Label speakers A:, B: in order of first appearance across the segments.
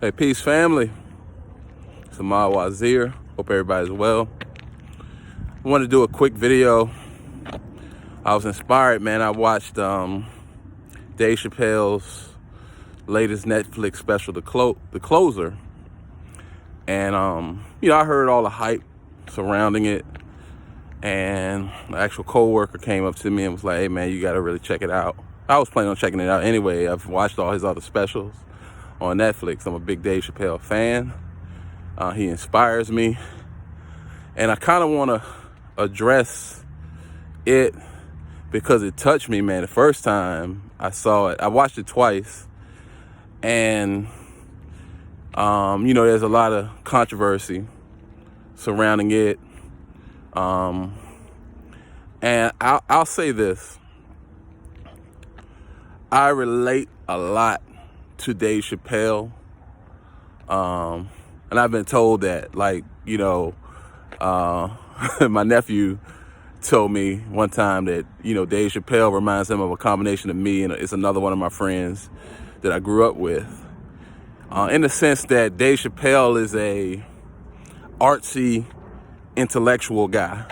A: Hey, peace, family. It's Ahmad Wazir. Hope everybody's well. I want to do a quick video. I was inspired, man. I watched Dave Chappelle's latest Netflix special, The Closer. And, I heard all the hype surrounding it. And the actual co-worker came up to me and was like, hey, man, you got to really check it out. I was planning on checking it out anyway. I've watched all his other specials on Netflix. I'm a big Dave Chapelle fan. He inspires me. And I kind of want to address it because it touched me, man. The first time I saw it, I watched it twice. And, there's a lot of controversy surrounding it. And I'll say this. I relate a lot to Dave Chapelle. And I've been told that, my nephew told me one time that, Dave Chapelle reminds him of a combination of me and it's another one of my friends that I grew up with. In the sense that Dave Chapelle is a artsy, intellectual guy,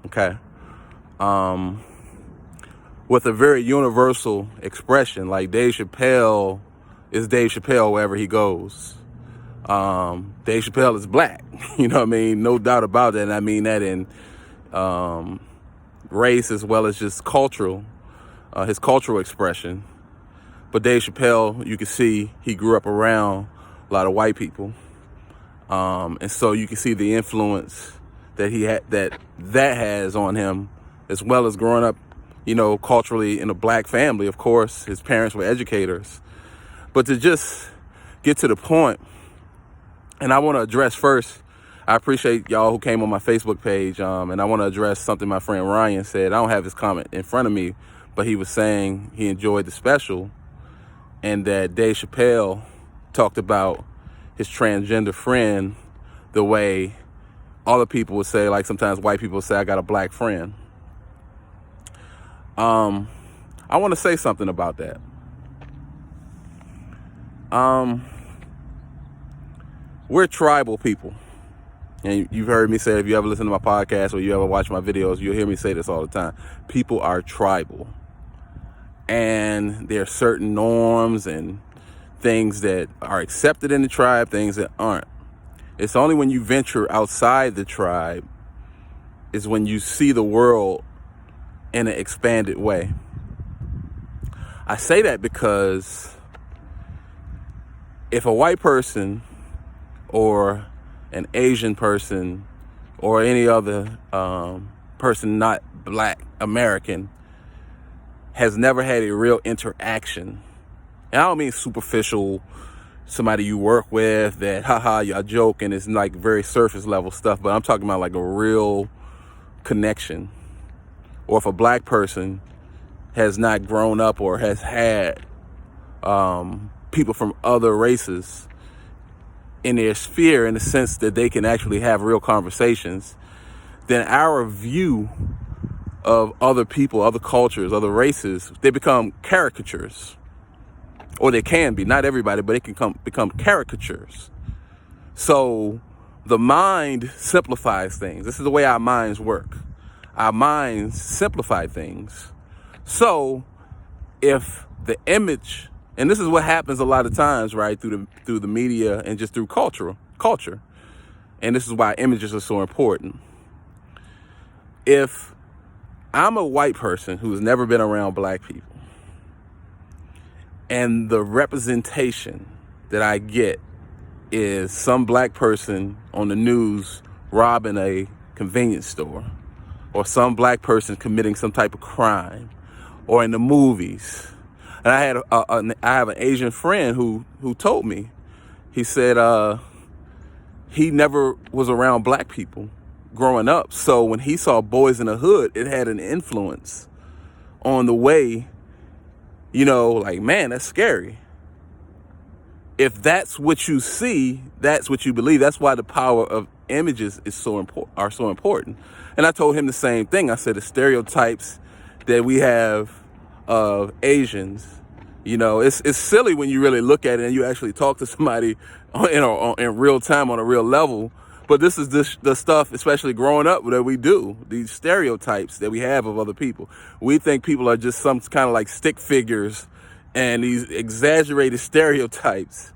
A: okay? With a very universal expression. Like Dave Chapelle is Dave Chapelle wherever he goes. Dave Chapelle is black, you know what I mean? No doubt about that. And I mean that in race as well as just cultural, his cultural expression. But Dave Chapelle, you can see he grew up around a lot of white people. And so you can see the influence that he had, that has on him, as well as growing up, culturally in a black family. Of course, his parents were educators. But to just get to the point, and I want to address first, I appreciate y'all who came on my Facebook page, and I want to address something my friend Ryan said. I don't have his comment in front of me, but he was saying he enjoyed the special and that Dave Chapelle talked about his transgender friend the way other people would say, like sometimes white people say, I got a black friend. I want to say something about that. We're tribal people. And you've heard me say it. If you ever listen to my podcast or you ever watch my videos, you'll hear me say this all the time. People are tribal. And there are certain norms and things that are accepted in the tribe, things that aren't. It's only when you venture outside the tribe is when you see the world in an expanded way. I say that because if a white person or an Asian person or any other person not black American has never had a real interaction, and I don't mean superficial, somebody you work with that y'all joke and it's like very surface level stuff, but I'm talking about like a real connection. Or if a black person has not grown up or has had people from other races in their sphere in the sense that they can actually have real conversations, then our view of other people, other cultures, other races, they become caricatures. Or they can be, not everybody, but it can become caricatures. So the mind simplifies things. This is the way our minds work. Our minds simplify things. So if the image, and this is what happens a lot of times, right, through the media and just through culture, and this is why images are so important. If I'm a white person who's never been around black people, and the representation that I get is some black person on the news robbing a convenience store, or some black person committing some type of crime, or in the movies. And I have an Asian friend who told me, he said he never was around black people growing up. So when he saw Boys in the Hood, it had an influence on the way, like, man, that's scary. If that's what you see, that's what you believe. That's why the power of images is so important. And I told him the same thing. I said the stereotypes that we have of Asians, It's silly when you really look at it and you actually talk to somebody in real time on a real level. But this is the stuff, especially growing up, that we do. These stereotypes that we have of other people. We think people are just some kind of like stick figures, and these exaggerated stereotypes.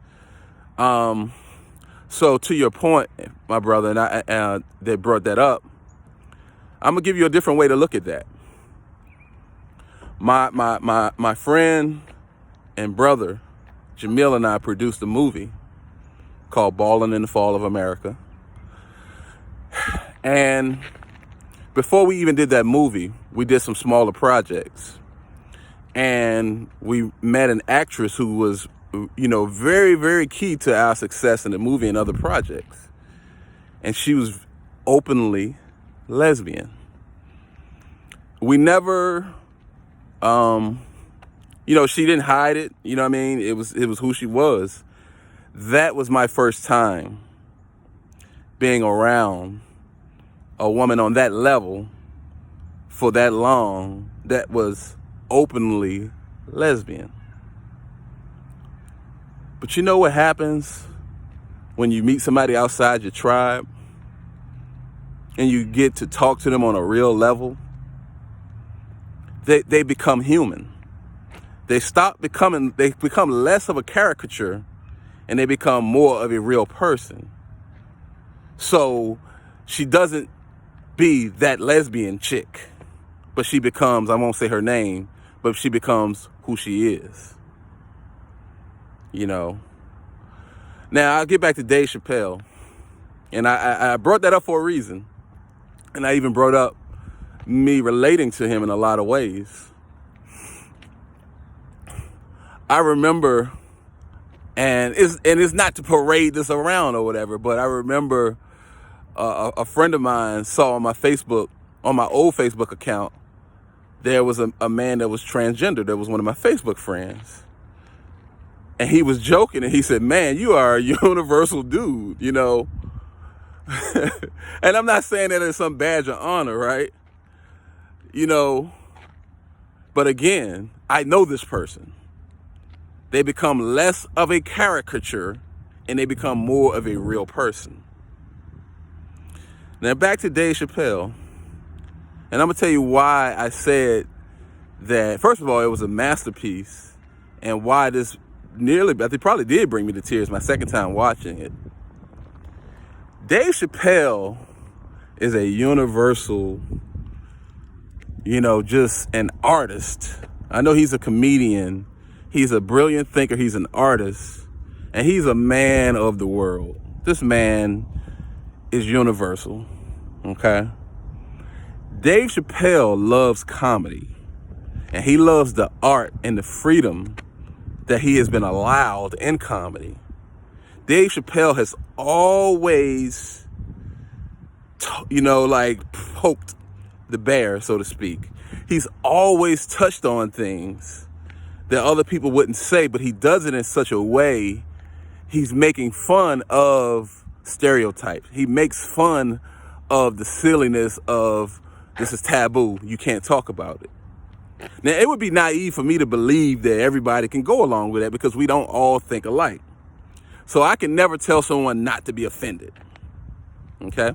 A: So to your point, my brother, and I that brought that up, I'm gonna give you a different way to look at that. My friend and brother, Jamil, and I produced a movie called Ballin' in the Fall of America. And before we even did that movie, we did some smaller projects. And we met an actress who was, very, very key to our success in the movie and other projects. And she was openly lesbian. We never, she didn't hide it. You know what I mean? It was who she was. That was my first time being around a woman on that level for that long that was openly lesbian. But you know what happens when you meet somebody outside your tribe and you get to talk to them on a real level? They become human. They become less of a caricature, and they become more of a real person. So she doesn't be that lesbian chick, but she becomes, I won't say her name, but she becomes who she is. Now I'll get back to Dave Chapelle, and I brought that up for a reason, and I even brought up me relating to him in a lot of ways. I remember, and it's not to parade this around or whatever, but I remember a friend of mine saw on my old Facebook account, there was a man that was transgender that was one of my Facebook friends. And he was joking, and he said, "Man, you are a universal dude, And I'm not saying that as some badge of honor, right? But again, I know this person. They become less of a caricature, and they become more of a real person. Now back to Dave Chapelle, and I'm gonna tell you why I said that. First of all, it was a masterpiece, and why this probably did bring me to tears my second time watching it. Dave Chapelle is a universal, just an artist. I know he's a comedian. He's a brilliant thinker. He's an artist. And he's a man of the world. This man is universal. Okay? Dave Chapelle loves comedy. And he loves the art and the freedom that he has been allowed in comedy. Dave Chapelle has always, poked the bear, so to speak. He's always touched on things that other people wouldn't say, but he does it in such a way, he's making fun of stereotypes. He makes fun of the silliness of, this is taboo, you can't talk about it. Now, it would be naive for me to believe that everybody can go along with that, because we don't all think alike. So I can never tell someone not to be offended. Okay?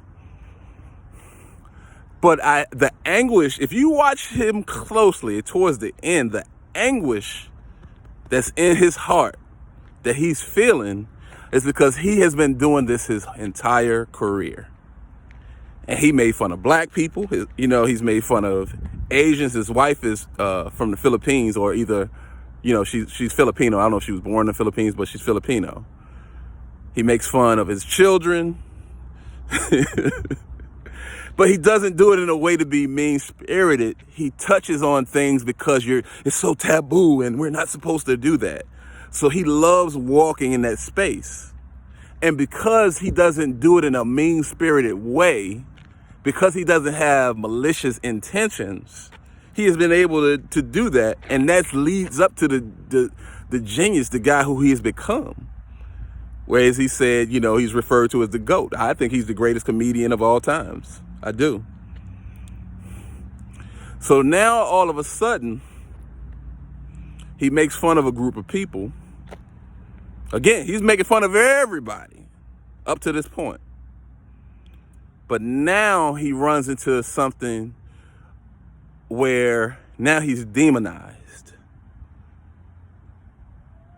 A: But the anguish, if you watch him closely towards the end, the anguish that's in his heart that he's feeling is because he has been doing this his entire career. And he made fun of black people. He's made fun of Asians. His wife is from the Philippines, or either, she's Filipino. I don't know if she was born in the Philippines, but she's Filipino. He makes fun of his children. But he doesn't do it in a way to be mean-spirited. He touches on things because it's so taboo and we're not supposed to do that. So he loves walking in that space. And because he doesn't do it in a mean-spirited way, because he doesn't have malicious intentions, he has been able to do that. And that leads up to the genius, the guy who he has become. Whereas he said, he's referred to as the GOAT. I think he's the greatest comedian of all times. I do. So now all of a sudden, he makes fun of a group of people. Again, he's making fun of everybody up to this point. But now he runs into something where now he's demonized.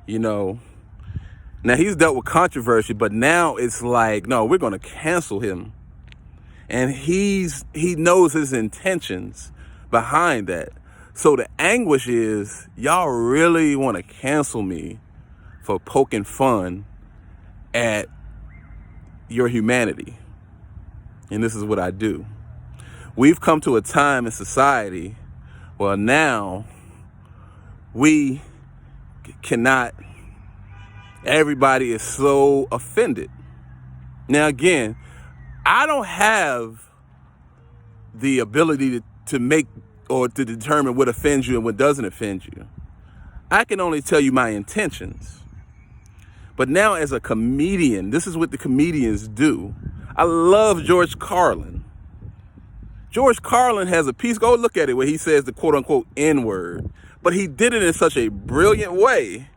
A: You know, now he's dealt with controversy, but now it's like, no, we're going to cancel him. And he knows his intentions behind that. So the anguish is, y'all really want to cancel me for poking fun at your humanity. And this is what I do. We've come to a time in society where now we cannot, everybody is so offended. Now, again, I don't have the ability to make or to determine what offends you and what doesn't offend you. I can only tell you my intentions. But now as a comedian, this is what the comedians do. I love George Carlin. George Carlin has a piece, go look at it, where he says the quote unquote N-word. But he did it in such a brilliant way.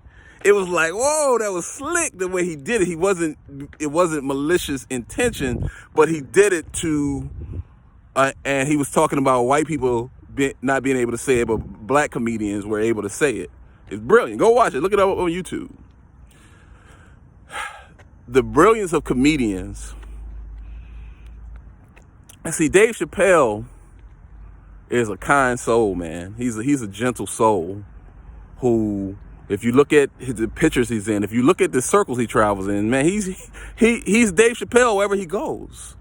A: It was like, whoa, that was slick the way he did it. It wasn't malicious intention, but he did it to, and he was talking about white people not being able to say it, but black comedians were able to say it. It's brilliant. Go watch it. Look it up on YouTube. The brilliance of comedians. And see, Dave Chapelle is a kind soul, man. He's a gentle soul who, if you look at the pictures he's in, if you look at the circles he travels in, man, he's Dave Chapelle wherever he goes.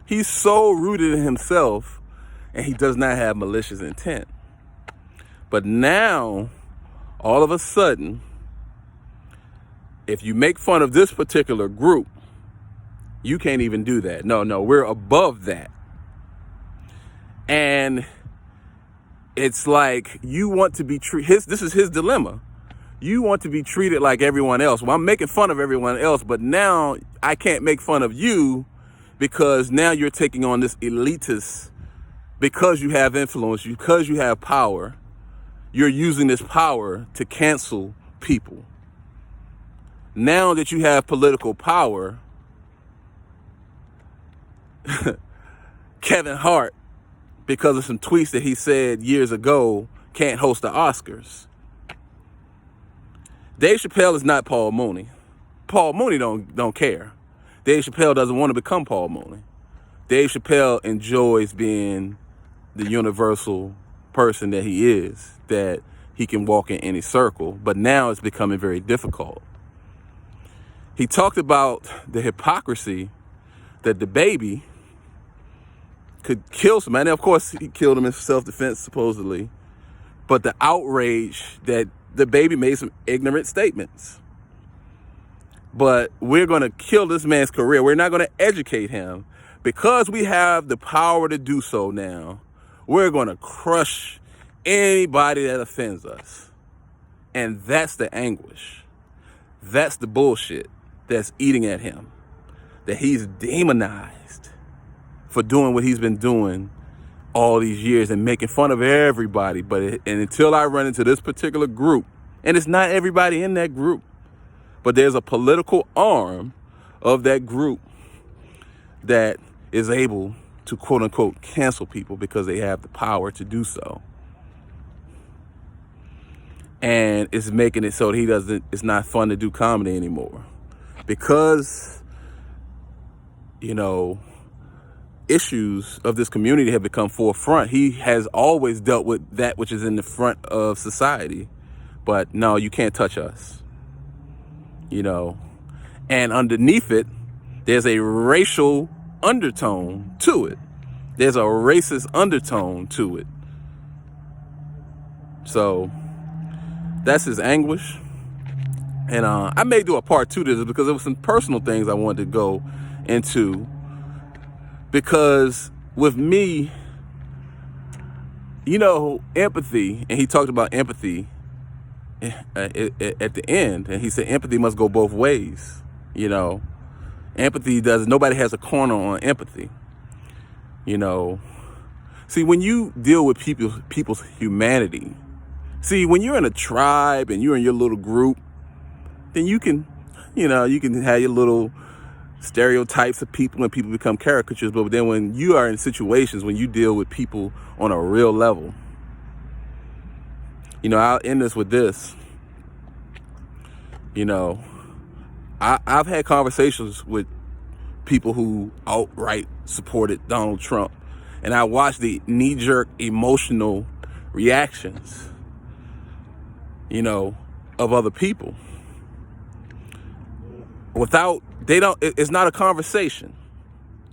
A: He's so rooted in himself, and he does not have malicious intent. But now, all of a sudden, if you make fun of this particular group, you can't even do that. No, we're above that. And it's like you want to be treated, this is his dilemma. You want to be treated like everyone else. Well, I'm making fun of everyone else, but now I can't make fun of you because now you're taking on this elitist, because you have influence, because you have power, you're using this power to cancel people. Now that you have political power, Kevin Hart, because of some tweets that he said years ago, can't host the Oscars. Dave Chapelle is not Paul Mooney. Paul Mooney don't care. Dave Chapelle doesn't want to become Paul Mooney. Dave Chapelle enjoys being the universal person that he is, that he can walk in any circle, but now it's becoming very difficult. He talked about the hypocrisy that the baby could kill somebody. And of course, he killed him in self-defense, supposedly. But the outrage that the baby made some ignorant statements. But we're going to kill this man's career. We're not going to educate him. Because we have the power to do so now, we're going to crush anybody that offends us. And that's the anguish. That's the bullshit that's eating at him. That he's demonized for doing what he's been doing all these years and making fun of everybody. And until I run into this particular group, and it's not everybody in that group, but there's a political arm of that group that is able to quote unquote cancel people because they have the power to do so. And it's making it so that it's not fun to do comedy anymore. Because, issues of this community have become forefront. He has always dealt with that which is in the front of society. But no, you can't touch us. And underneath it, there's a racial undertone to it. There's a racist undertone to it. So that's his anguish. And I may do a part 2 to this because there was some personal things I wanted to go into. Because with me, empathy, and he talked about empathy at the end, and he said empathy must go both ways. Empathy nobody has a corner on empathy. See, when you deal with people's humanity, See, when you're in a tribe and you're in your little group, then you can have your little stereotypes of people and people become caricatures. But then when you are in situations when you deal with people on a real level, I'll end this with this. I've had conversations with people who outright supported Donald Trump, and I watched the knee-jerk emotional reactions, of other people. It's not a conversation.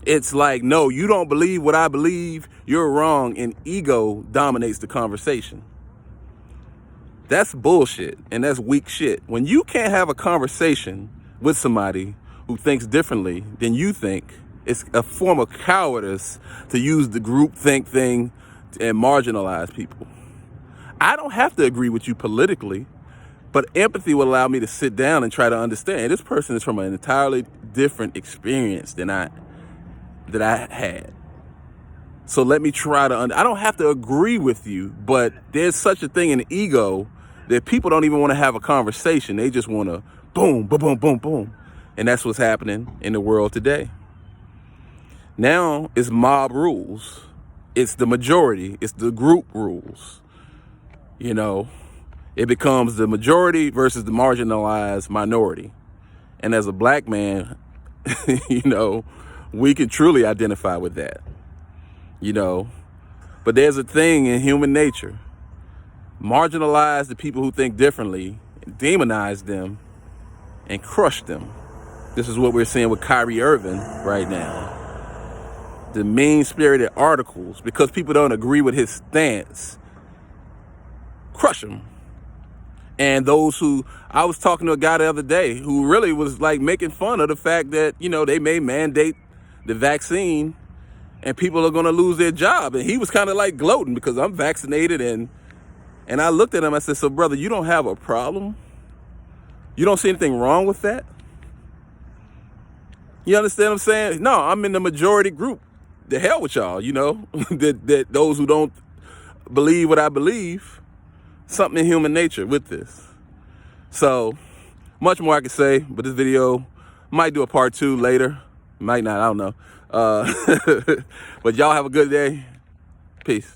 A: It's like, no, you don't believe what I believe, you're wrong, and ego dominates the conversation. That's bullshit, and that's weak shit. When you can't have a conversation with somebody who thinks differently than you think, it's a form of cowardice to use the groupthink thing and marginalize people. I don't have to agree with you politically, but empathy will allow me to sit down and try to understand. This person is from an entirely different experience than I had. So let me try to I don't have to agree with you, but there's such a thing in ego that people don't even want to have a conversation. They just want to boom, boom, boom, boom, boom. And that's what's happening in the world today. Now it's mob rules. It's the majority. It's the group rules. It becomes the majority versus the marginalized minority. And as a black man, we can truly identify with that. But there's a thing in human nature. Marginalize the people who think differently, demonize them, and crush them. This is what we're seeing with Kyrie Irving right now. The mean-spirited articles, because people don't agree with his stance, crush him. And those I was talking to a guy the other day who really was like making fun of the fact that, they may mandate the vaccine and people are going to lose their job. And he was kind of like gloating because I'm vaccinated. And I looked at him, I said, so brother, you don't have a problem? You don't see anything wrong with that? You understand what I'm saying? No, I'm in the majority group. The hell with y'all, that those who don't believe what I believe, something in human nature with this. So much more I could say, but this video might do a part 2 later. Might not, I don't know. But y'all have a good day. Peace.